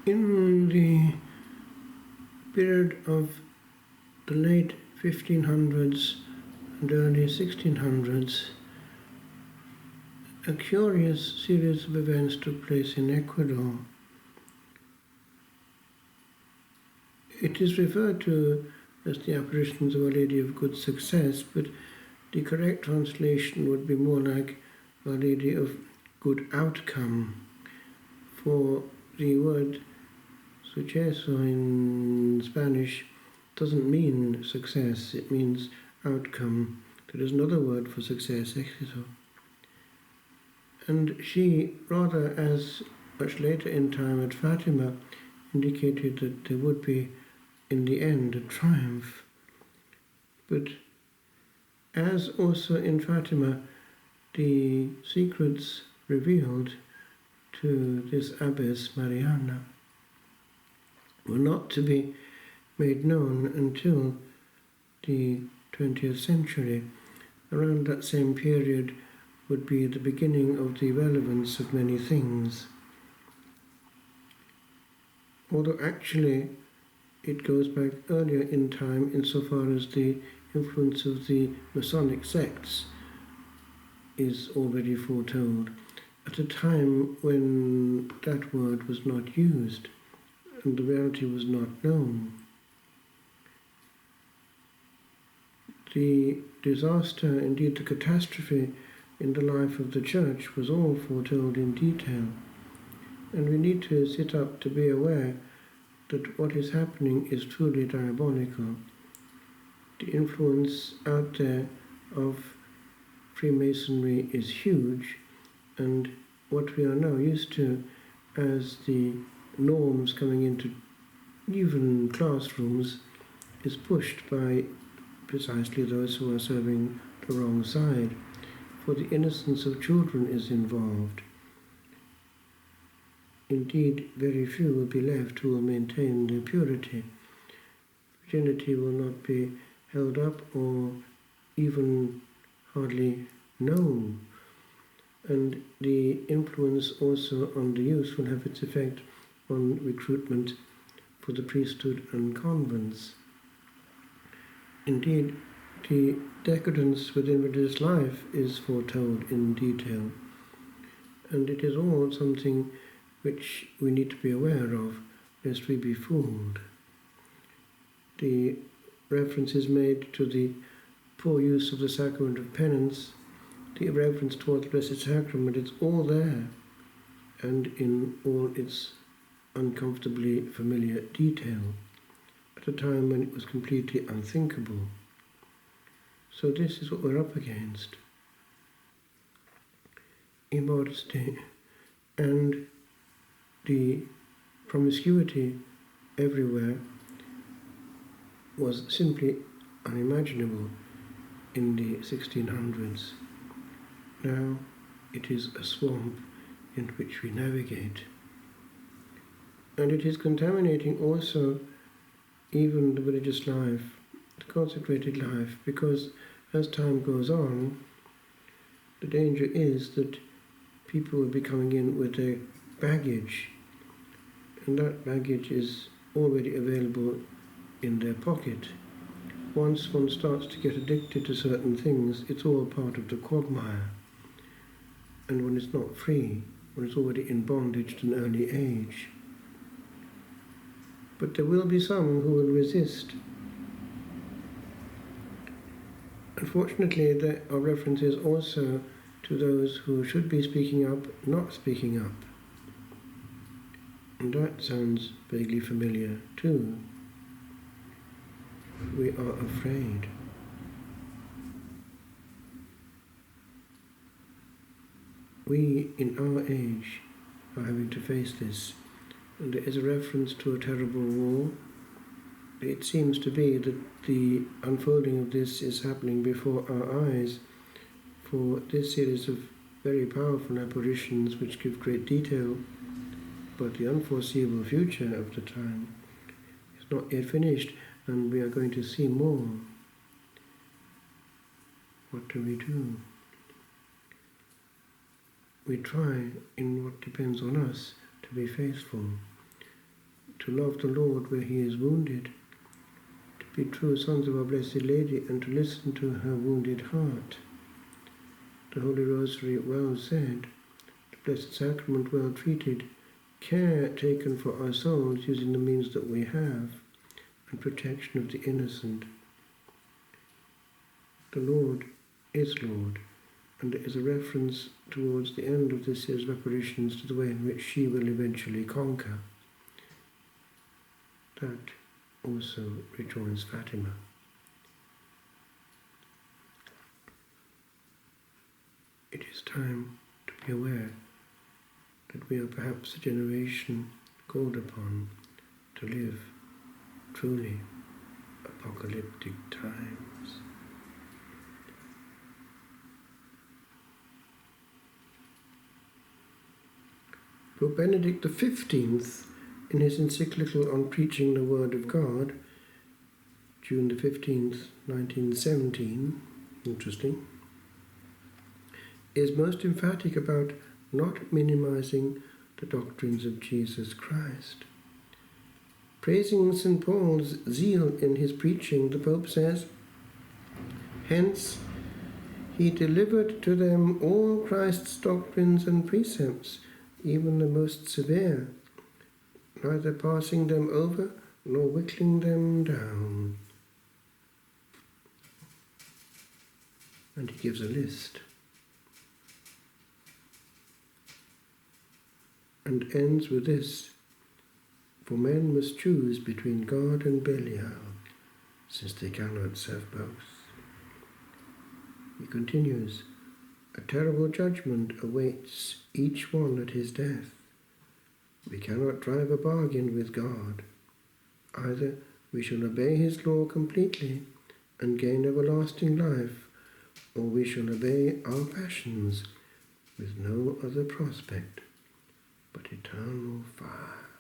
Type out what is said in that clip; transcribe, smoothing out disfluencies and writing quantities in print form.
In the period of the late 1500s and early 1600s, a curious series of events took place in Ecuador. It is referred to as the apparitions of Our Lady of Good Success, but the correct translation would be more like Our Lady of Good Outcome, for the word suceso in Spanish doesn't mean success, it means outcome. There is another word for success, éxito. And she, rather as much later in time at Fatima, indicated that there would be, in the end, a triumph. But as also in Fatima, the secrets revealed to this abbess Mariana were not to be made known until the 20th century. Around that same period would be the beginning of the relevance of many things. Although actually it goes back earlier in time insofar as the influence of the Masonic sects is already foretold, at a time when that word was not used and the reality was not known. The disaster, indeed the catastrophe in the life of the Church was all foretold in detail. And we need to sit up to be aware that what is happening is truly diabolical. The influence out there of Freemasonry is huge, and what we are now used to as the norms coming into even classrooms is pushed by precisely those who are serving the wrong side, for the innocence of children is involved. Indeed, very few will be left who will maintain their purity. Virginity will not be held up or even hardly known. And the influence also on the youth will have its effect on recruitment for the priesthood and convents. Indeed, the decadence within religious life is foretold in detail, and it is all something which we need to be aware of, lest we be fooled. The reference is made to the poor use of the sacrament of penance, the reverence towards the Blessed Sacrament. It's all there, and in all its uncomfortably familiar detail, at a time when it was completely unthinkable. So this is what we're up against. Immodesty and the promiscuity everywhere was simply unimaginable in the 1600s. Now it is a swamp in which we navigate. And it is contaminating also even the religious life, the consecrated life, because as time goes on, the danger is that people will be coming in with their baggage, and that baggage is already available in their pocket. Once one starts to get addicted to certain things, it's all part of the quagmire. And when it's not free, one is already in bondage to an early age. But there will be some who will resist. Unfortunately, there are references also to those who should be speaking up, not speaking up. And that sounds vaguely familiar too. We are afraid. We, in our age, are having to face this. And there is a reference to a terrible war. It seems to be that the unfolding of this is happening before our eyes, for this series of very powerful apparitions which give great detail, but the unforeseeable future of the time is not yet finished, and we are going to see more. What do we do? We try, in what depends on us, to be faithful. to love the Lord where he is wounded, to be true sons of our Blessed Lady, and to listen to her wounded heart. The Holy Rosary well said, the Blessed Sacrament well treated, care taken for our souls using the means that we have, and protection of the innocent. The Lord is Lord, and there is a reference towards the end of this year's apparitions to the way in which she will eventually conquer. That also rejoins Fatima. It is time to be aware that we are perhaps a generation called upon to live truly apocalyptic times. Pope Benedict XV, in his encyclical on preaching the Word of God, June the 15th, 1917, interesting, is most emphatic about not minimizing the doctrines of Jesus Christ. Praising St. Paul's zeal in his preaching, the Pope says, "Hence he delivered to them all Christ's doctrines and precepts, even the most severe, neither passing them over nor whittling them down." And he gives a list. And ends with this: "For men must choose between God and Belial, since they cannot serve both." He continues, "A terrible judgment awaits each one at his death. We cannot drive a bargain with God. Either we shall obey his law completely and gain everlasting life, or we shall obey our passions with no other prospect but eternal fire."